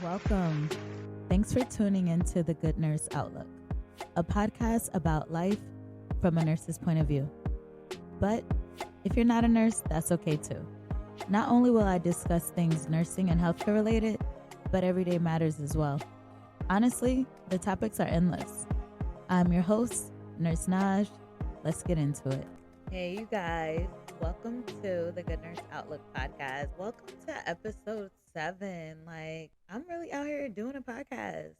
Welcome. Thanks for tuning in to The Good Nurse Outlook, a podcast about life from a nurse's point of view. But if you're not a nurse, that's okay too. Not only will I discuss things nursing and healthcare related, but everyday matters as well. Honestly, the topics are endless. I'm your host, Nurse Naj. Let's get into it. Hey, you guys. Welcome to the Good Nurse Outlook podcast. Welcome to episode 7. I'm really out here doing a podcast.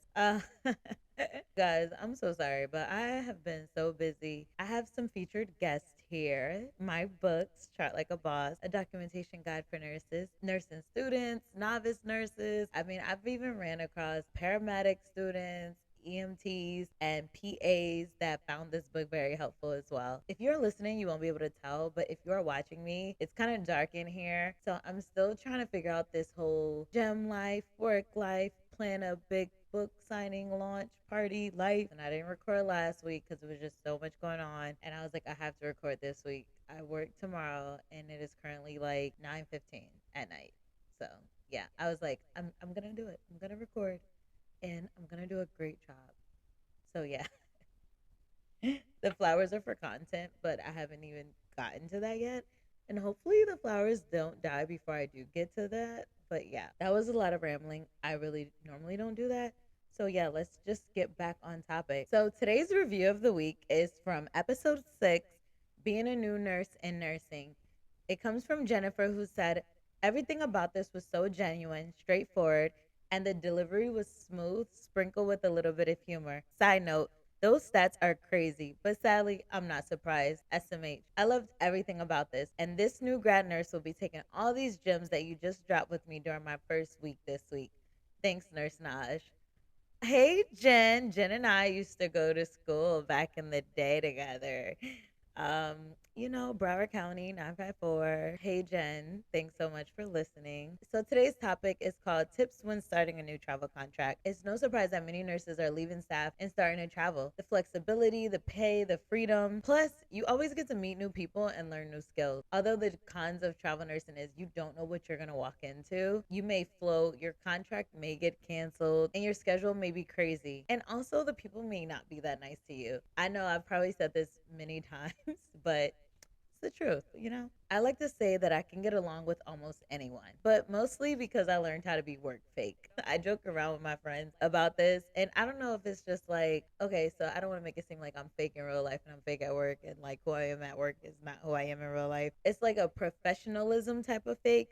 Guys, I'm so sorry, but I have been so busy. I have some featured guests here. My books, Chart Like a Boss, a documentation guide for nurses, nursing students, novice nurses. I've even ran across paramedic students, EMTs, and PAs that found this book very helpful as well. If you're listening, you won't be able to tell, but if you're watching me, it's kind of dark in here. So I'm still trying to figure out this whole gem life, work life, plan a big book signing launch party life. And I didn't record last week because it was just so much going on. And I was like, I have to record this week. I work tomorrow and it is currently like 9:15 at night. So yeah, I was like, I'm gonna do it. I'm gonna record and I'm gonna do a great job. So yeah, the flowers are for content, but I haven't even gotten to that yet. And hopefully the flowers don't die before I do get to that. But yeah, that was a lot of rambling. I really normally don't do that. So yeah, let's just get back on topic. So today's review of the week is from episode 6, Being a New Nurse in Nursing. It comes from Jennifer, who said, everything about this was so genuine, straightforward, and the delivery was smooth, sprinkled with a little bit of humor. Side note, those stats are crazy, but sadly, I'm not surprised. SMH. I loved everything about this, and this new grad nurse will be taking all these gems that you just dropped with me during my first week this week. Thanks, Nurse Naj. Hey, Jen. Jen and I used to go to school back in the day together. Um, Broward County 954. Hey, Jen. Thanks so much for listening. So today's topic is called Tips When Starting a New Travel Contract. It's no surprise that many nurses are leaving staff and starting to travel. The flexibility, the pay, the freedom. Plus, you always get to meet new people and learn new skills. Although the cons of travel nursing is you don't know what you're going to walk into. You may float, your contract may get canceled, and your schedule may be crazy. And also, the people may not be that nice to you. I know I've probably said this many times, but it's the truth. I like to say that I can get along with almost anyone, but mostly because I learned how to be work fake. I joke around with my friends about this, and I don't know if it's just like, okay, so I don't want to make it seem like I'm fake in real life and I'm fake at work, and like who I am at work is not who I am in real life. It's like a professionalism type of fake.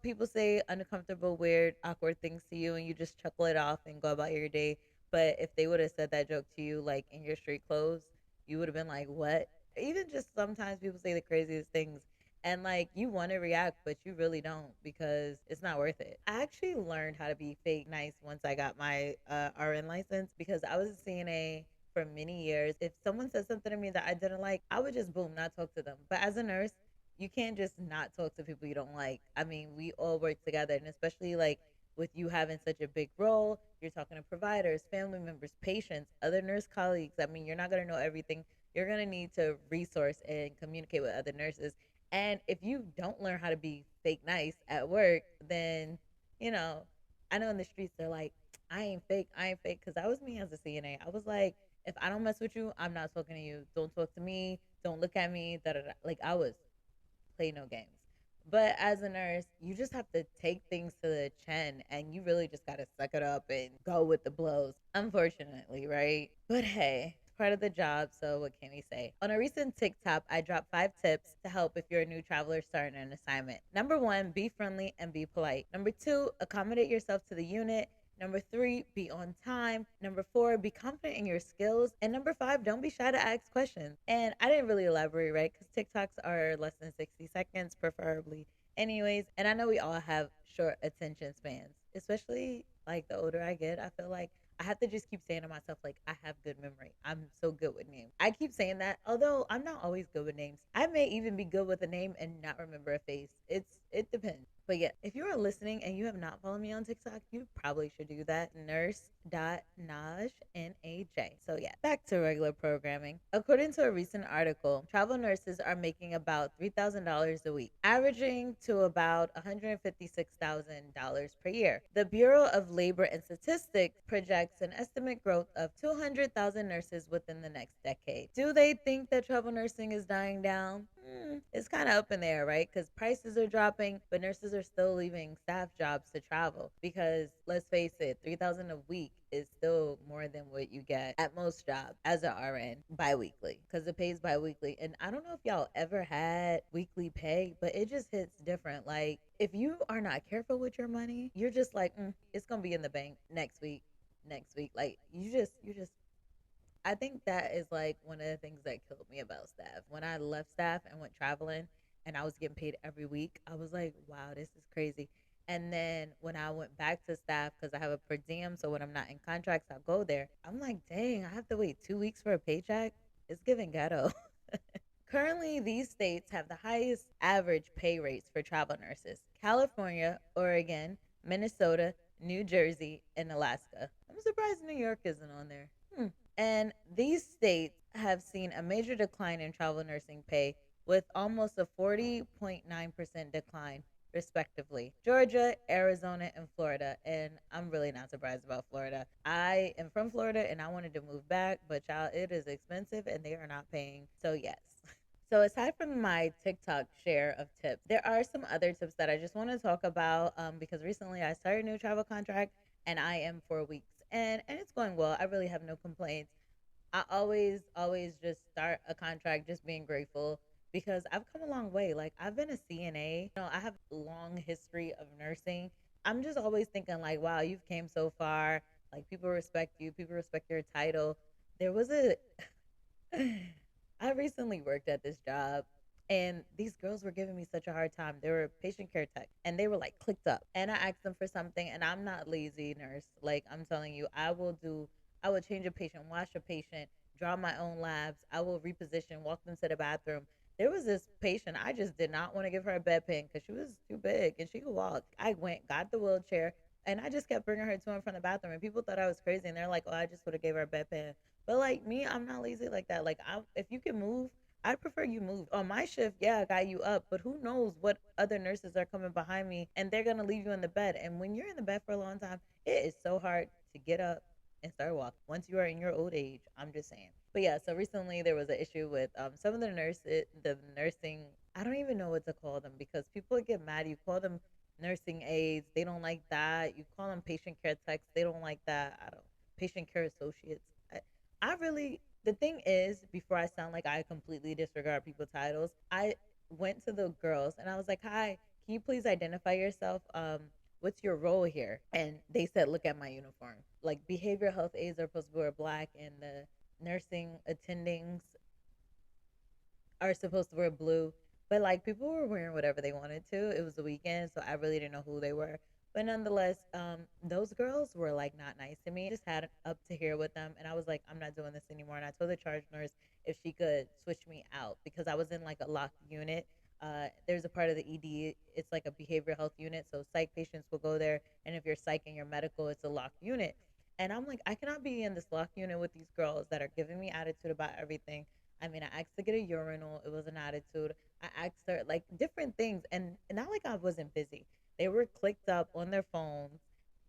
People say uncomfortable, weird, awkward things to you, and you just chuckle it off and go about your day. But if they would have said that joke to you, like in your street clothes, you would have been like, what? Even just sometimes people say the craziest things and like you want to react, but you really don't because it's not worth it. I actually learned how to be fake nice once I got my RN license because I was a CNA for many years. If someone said something to me that I didn't like, I would just boom, not talk to them. But as a nurse, you can't just not talk to people you don't like. We all work together, and especially like with you having such a big role, you're talking to providers, family members, patients, other nurse colleagues. You're not going to know everything. You're going to need to resource and communicate with other nurses. And if you don't learn how to be fake nice at work, then, you know, I know in the streets they're like, I ain't fake, I ain't fake. Because that was me as a CNA. I was like, if I don't mess with you, I'm not talking to you. Don't talk to me. Don't look at me. Da, da, da. Like I was play no games. But as a nurse, you just have to take things to the chin and you really just got to suck it up and go with the blows, unfortunately, right? But hey, it's part of the job, so what can we say? On a recent TikTok, I dropped 5 tips to help if you're a new traveler starting an assignment. Number 1, be friendly and be polite. Number 2, accommodate yourself to the unit. Number 3, be on time. Number 4, be confident in your skills. And number 5, don't be shy to ask questions. And I didn't really elaborate, right? Because TikToks are less than 60 seconds, preferably. Anyways, and I know we all have short attention spans, especially like the older I get. I feel like I have to just keep saying to myself, like, I have good memory. I'm so good with names. I keep saying that, although I'm not always good with names. I may even be good with a name and not remember a face. It depends. But yeah, if you are listening and you have not followed me on TikTok, you probably should do that. Nurse.naj, N-A-J. So yeah, back to regular programming. According to a recent article, travel nurses are making about $3,000 a week, averaging to about $156,000 per year. The Bureau of Labor and Statistics projects an estimate growth of 200,000 nurses within the next decade. Do they think that travel nursing is dying down? It's kind of up in the air, right? Because prices are dropping, but nurses are still leaving staff jobs to travel. Because let's face it, 3,000 a week is still more than what you get at most jobs as an RN biweekly, because it pays biweekly. And I don't know if y'all ever had weekly pay, but it just hits different. Like if you are not careful with your money, you're just like, it's gonna be in the bank next week. Next week, like you just I think that is like one of the things that killed me about staff. When I left staff and went traveling and I was getting paid every week, I was like, wow, this is crazy. And then when I went back to staff, because I have a per diem, so when I'm not in contracts, I'll go there. I'm like, dang, I have to wait 2 weeks for a paycheck. It's giving ghetto. Currently, these states have the highest average pay rates for travel nurses: California, Oregon, Minnesota, New Jersey, and Alaska. I'm surprised New York isn't on there. And these states have seen a major decline in travel nursing pay, with almost a 40.9% decline, respectively. Georgia, Arizona, and Florida. And I'm really not surprised about Florida. I am from Florida and I wanted to move back, but child, it is expensive and they are not paying. So, yes. So, aside from my TikTok share of tips, there are some other tips that I just want to talk about because recently I started a new travel contract and I am 4 weeks and it's going well. I really have no complaints. I always just start a contract just being grateful because I've come a long way. Like I've been a CNA, I have a long history of nursing. I'm just always thinking like, wow, you've came so far. Like people respect you, people respect your title. There was a I recently worked at this job and these girls were giving me such a hard time. They were patient care tech and they were like clicked up. And I asked them for something and I'm not lazy nurse. Like I'm telling you, I will change a patient, wash a patient, draw my own labs. I will reposition, walk them to the bathroom. There was this patient, I just did not want to give her a bedpan because she was too big and she could walk. I went, got the wheelchair, and I just kept bringing her to and from the bathroom. And people thought I was crazy, and they're like, "Oh, I just would have gave her a bedpan." But like me, I'm not lazy like that. Like, if you can move, I'd prefer you move. On my shift, yeah, I got you up, but who knows what other nurses are coming behind me and they're gonna leave you in the bed. And when you're in the bed for a long time, it is so hard to get up and start walking once you are in your old age. I'm just saying. But yeah, so recently there was an issue with some of the nursing. I don't even know what to call them because people get mad. You call them nursing aides, they don't like that. You call them patient care techs, they don't like that. I don't patient care associates. I really the thing is, before I sound like I completely disregard people titles, I went to the girls and I was like, "Hi, can you please identify yourself? What's your role here?" And they said, "Look at my uniform. Like behavioral health aides are supposed to wear black, and the nursing attendings are supposed to wear blue." But like people were wearing whatever they wanted to. It was the weekend, so I really didn't know who they were. But nonetheless, those girls were like not nice to me. I just had up to here with them, and I was like, I'm not doing this anymore. And I told the charge nurse if she could switch me out because I was in like a locked unit. There's a part of the ED, it's like a behavioral health unit, so psych patients will go there, and if you're psych and you're medical, it's a locked unit. And I'm like, I cannot be in this locked unit with these girls that are giving me attitude about everything. I mean, I asked to get a urinal. It was an attitude. I asked her like different things, and not like I wasn't busy. They were clicked up on their phones,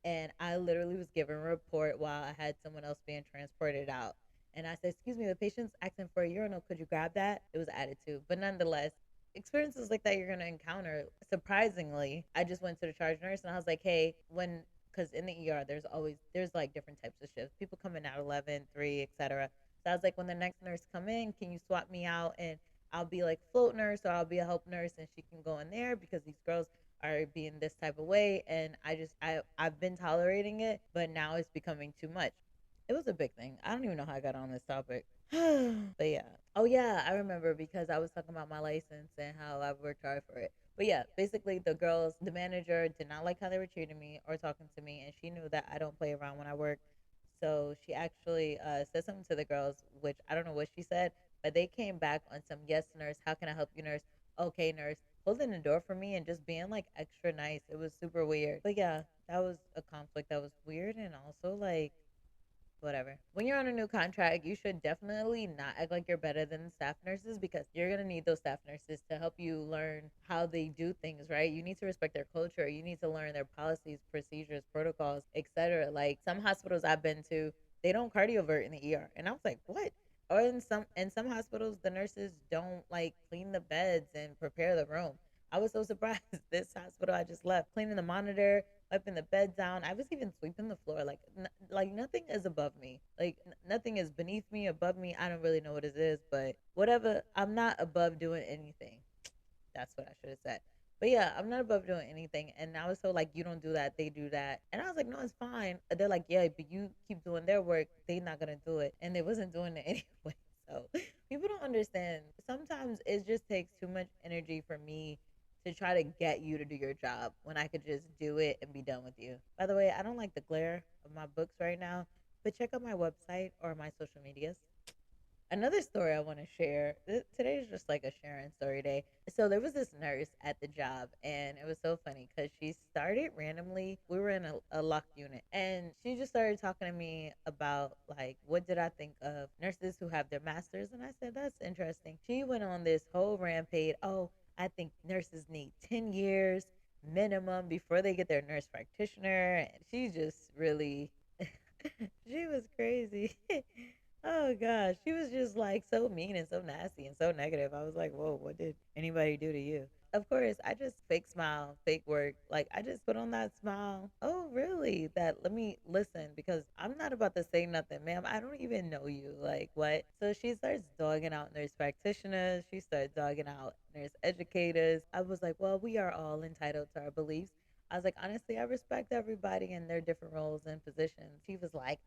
and I literally was giving a report while I had someone else being transported out. And I said, "Excuse me, the patient's asking for a urinal. Could you grab that?" It was attitude, but nonetheless, experiences like that you're gonna encounter. Surprisingly, I just went to the charge nurse and I was like, "Hey, when." Because in the ER, there's like different types of shifts. People come in at 11, 3, etc. So I was like, when the next nurse come in, can you swap me out and I'll be like float nurse or I'll be a help nurse and she can go in there because these girls are being this type of way and I've been tolerating it, but now it's becoming too much. It was a big thing. I don't even know how I got on this topic. But yeah. Oh yeah, I remember because I was talking about my license and how I worked hard for it. But yeah, basically the manager did not like how they were treating me or talking to me, and she knew that I don't play around when I work. So she actually said something to the girls, which I don't know what she said, but they came back on some yes, nurse. How can I help you, nurse? Okay, nurse. holding the door for me and just being like extra nice. It was super weird. But yeah, that was a conflict that was weird and also like whatever. When you're on a new contract, you should definitely not act like you're better than the staff nurses because you're going to need those staff nurses to help you learn how they do things, right? You need to respect their culture. You need to learn their policies, procedures, protocols, etc. Like some hospitals I've been to, they don't cardiovert in the ER. And I was like, "What?" Or in some hospitals, the nurses don't like clean the beds and prepare the room. I was so surprised. This hospital I just left, cleaning the monitor, wiping the bed down. I was even sweeping the floor. Like nothing is above me. Like nothing is beneath me, above me. I don't really know what it is, but whatever. I'm not above doing anything. That's what I should have said. But yeah, I'm not above doing anything. And I was so like, you don't do that, they do that. And I was like, no, it's fine. They're like, yeah, but you keep doing their work, they not gonna do it. And they wasn't doing it anyway. So people don't understand. Sometimes it just takes too much energy for me to try to get you to do your job when I could just do it and be done with you. By the way, I don't like the glare of my books right now, but check out my website or my social medias. Another story I want to share. Today is just like a sharing story day. So there was this nurse at the job, and it was so funny because she started randomly. We were in a locked unit, and she just started talking to me about like what did I think of nurses who have their masters, and I said that's interesting. She went on this whole rampage. Oh, I think nurses need 10 years minimum before they get their nurse practitioner, and she just really she was crazy. Oh gosh, she was just like so mean and so nasty and so negative. I was like, whoa, what did anybody do to you? Of course, I just fake smile, fake work. Like I just put on that smile. Oh, really? That let me listen because I'm not about to say nothing, ma'am. I don't even know you. Like what? So she starts dogging out nurse practitioners. She starts dogging out nurse educators. I was like, well, we are all entitled to our beliefs. I was like, honestly, I respect everybody in their different roles and positions. She was like,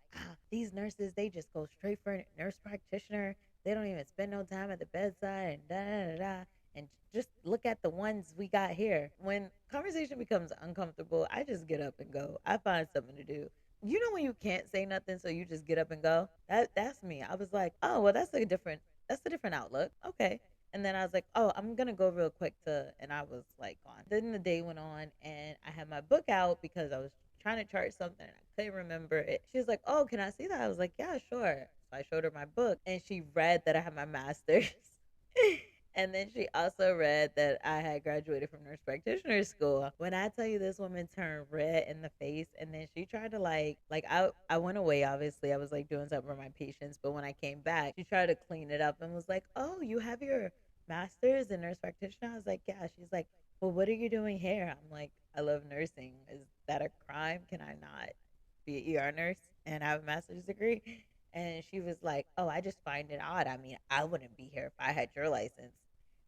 these nurses, they just go straight for a nurse practitioner. They don't even spend no time at the bedside and da da da. And just look at the ones we got here. When conversation becomes uncomfortable, I just get up and go. I find something to do. You know when you can't say nothing, so you just get up and go. That's me. I was like, oh well, that's a different outlook. Okay. And then I was like, oh, I'm gonna go real quick and I was like gone. Then the day went on, and I had my book out because I was trying to chart something. And I couldn't remember it. She was like, oh, can I see that? I was like, yeah, sure. So I showed her my book, and she read that I had my master's. And then she also read that I had graduated from nurse practitioner school. When I tell you this woman turned red in the face, and then she tried to I went away, obviously. I was like doing something for my patients, but when I came back, she tried to clean it up and was like, oh, you have your master's in nurse practitioner? I was like, yeah. She's like, well, what are you doing here? I'm like, I love nursing. Is that a crime? Can I not be an ER nurse and have a master's degree? And she was like, oh, I just find it odd. I mean, I wouldn't be here if I had your license.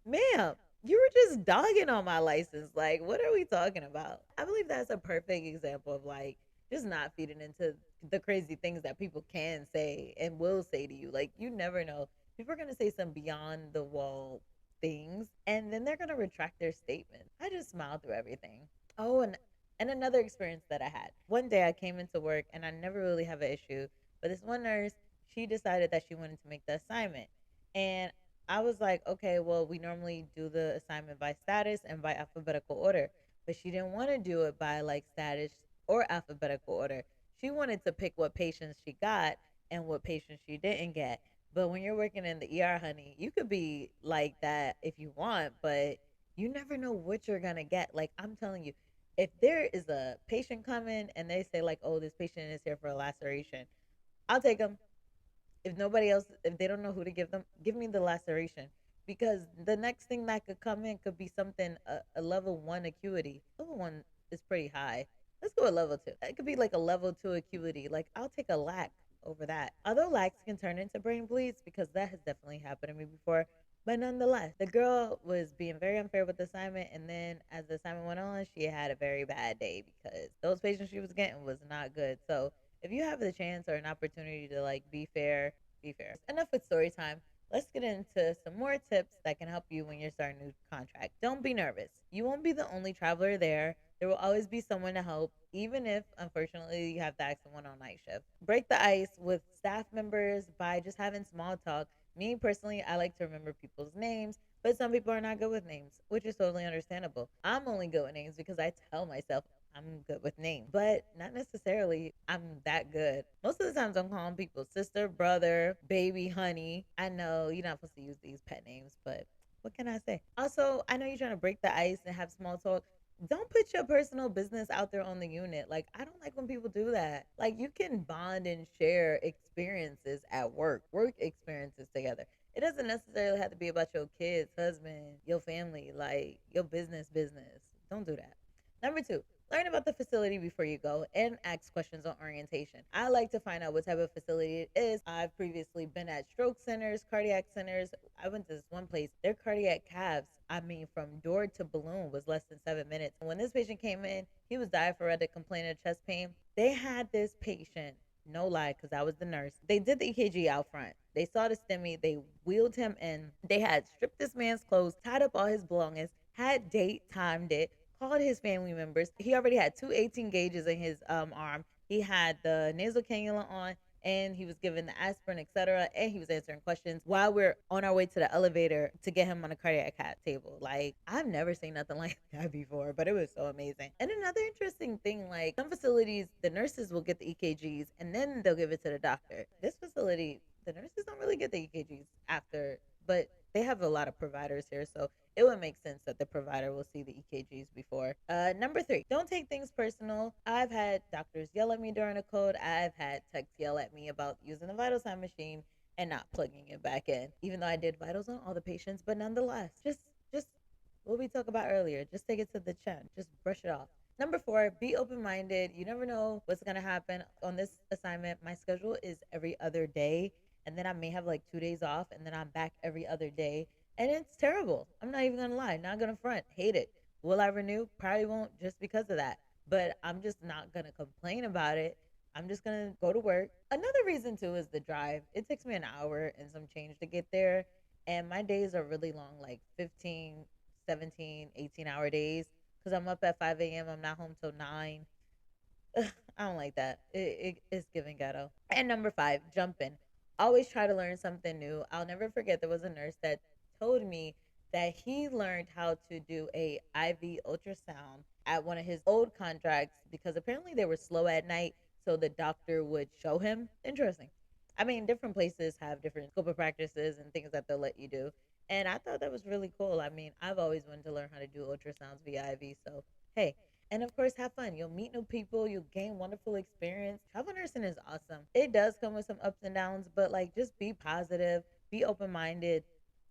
Ma'am, you were just dogging on my license. Like, what are we talking about? I believe that's a perfect example of like just not feeding into the crazy things that people can say and will say to you. Like, you never know. People are going to say some beyond the wall things, and then they're going to retract their statement. I just smiled through everything. Oh, and another experience that I had. One day I came into work, and I never really have an issue, but this one nurse, she decided that she wanted to make the assignment. And I was like, okay, well, we normally do the assignment by status and by alphabetical order, but she didn't want to do it by like status or alphabetical order. She wanted to pick what patients she got and what patients she didn't get. But when you're working in the ER, honey, you could be like that if you want, but you never know what you're going to get. Like, I'm telling you, if there is a patient coming and they say, like, oh, this patient is here for a laceration, I'll take them. If nobody else, if they don't know who to give them, give me the laceration, because the next thing that could come in could be something a level one acuity. Level one is pretty high. Let's go with level two. It could be like a level two acuity. Like I'll take a lac over that. Although lacs can turn into brain bleeds, because that has definitely happened to me before. But nonetheless, the girl was being very unfair with the assignment, and then as the assignment went on, she had a very bad day because those patients she was getting was not good. So if you have the chance or an opportunity to like be fair, be fair. Enough with story time. Let's get into some more tips that can help you when you're starting a new contract. Don't be nervous. You won't be the only traveler there. There will always be someone to help, even if unfortunately you have to ask someone on night shift. Break the ice with staff members by just having small talk. Me personally, I like to remember people's names. But some people are not good with names, which is totally understandable. I'm only good with names because I tell myself I'm good with names, but not necessarily I'm that good. Most of the times I'm calling people sister, brother, baby, honey. I know you're not supposed to use these pet names, but what can I say? Also, I know you're trying to break the ice and have small talk. Don't put your personal business out there on the unit. Like, I don't like when people do that. Like, you can bond and share experiences at work experiences together. It doesn't necessarily have to be about your kids, husband, your family, like your business. Don't do that. Number two, learn about the facility before you go and ask questions on orientation. I like to find out what type of facility it is. I've previously been at stroke centers, cardiac centers. I went to this one place, their cardiac calves, I mean, from door to balloon was less than 7 minutes. When this patient came in, he was diaphoretic, complaining of chest pain. They had this patient, no lie, because I was the nurse. They did the EKG out front. They saw the STEMI. They wheeled him in. They had stripped this man's clothes, tied up all his belongings, had date timed it, called his family members. He already had two 18 gauges in his arm. He had the nasal cannula on, and he was given the aspirin, etc. And he was answering questions while we're on our way to the elevator to get him on a cardiac cath table. Like, I've never seen nothing like that before, but it was so amazing. And another interesting thing, like some facilities, the nurses will get the EKGs and then they'll give it to the doctor. This facility, the nurses don't really get the EKGs after, but they have a lot of providers here, so it would make sense that the provider will see the EKGs before. Number three, don't take things personal. I've had doctors yell at me during a code. I've had techs yell at me about using the vital sign machine and not plugging it back in, even though I did vitals on all the patients. But nonetheless, just what we talked about earlier, just take it to the chin, just brush it off. Number four, be open minded. You never know what's going to happen on this assignment. My schedule is every other day, and then I may have like 2 days off, and then I'm back every other day. And it's terrible. I'm not even going to lie. Not going to front. Hate it. Will I renew? Probably won't, just because of that. But I'm just not going to complain about it. I'm just going to go to work. Another reason, too, is the drive. It takes me an hour and some change to get there. And my days are really long, like 15, 17, 18-hour days, because I'm up at 5 a.m. I'm not home till 9. I don't like that. It's giving ghetto. And number five, jump in. Always try to learn something new. I'll never forget there was a nurse that told me that he learned how to do a IV ultrasound at one of his old contracts because apparently they were slow at night, so the doctor would show him. Interesting. I mean, different places have different scope of practices and things that they'll let you do. And I thought that was really cool. I mean, I've always wanted to learn how to do ultrasounds via IV. So, hey, and of course, have fun. You'll meet new people. You'll gain wonderful experience. Travel nursing is awesome. It does come with some ups and downs, but like just be positive, be open minded,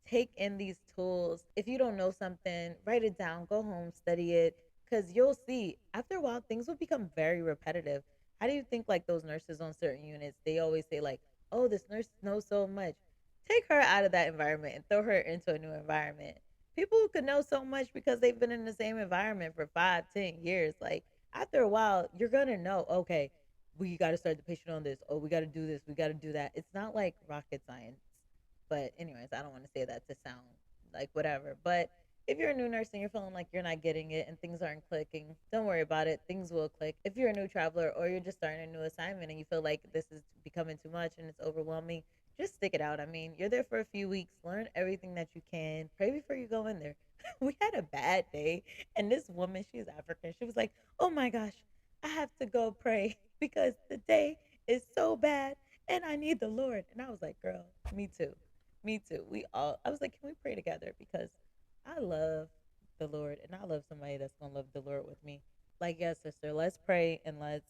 take in these tools. If you don't know something, write it down, go home, study it, because you'll see after a while things will become very repetitive. How do you think like those nurses on certain units? They always say, like, oh, this nurse knows so much. Take her out of that environment and throw her into a new environment. People who could know so much because they've been in the same environment for 5, 10 years. Like after a while, you're gonna know, okay, we gotta start the patient on this. Oh, we gotta do this, we gotta do that. It's not like rocket science. But anyways, I don't want to say that to sound like whatever. But if you're a new nurse and you're feeling like you're not getting it and things aren't clicking, don't worry about it. Things will click. If you're a new traveler or you're just starting a new assignment and you feel like this is becoming too much and it's overwhelming, just stick it out. I mean, you're there for a few weeks. Learn everything that you can. Pray before you go in there. We had a bad day, and this woman, she's African. She was like, "Oh my gosh, I have to go pray because the day is so bad and I need the Lord." And I was like, "Girl, me too. Me too." I was like, "Can we pray together?" Because I love the Lord and I love somebody that's going to love the Lord with me. Like, yes, sister, let's pray and let's,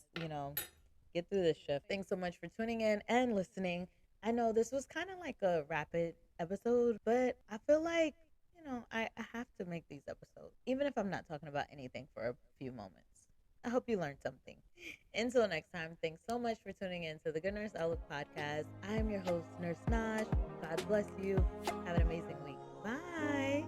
get through this shift. Thanks so much for tuning in and listening. I know this was kind of like a rapid episode, but I feel like, I have to make these episodes, even if I'm not talking about anything for a few moments. I hope you learned something. Until next time, thanks so much for tuning in to the Good Nurse Outlook podcast. I'm your host, Nurse Naj. God bless you. Have an amazing week. Bye.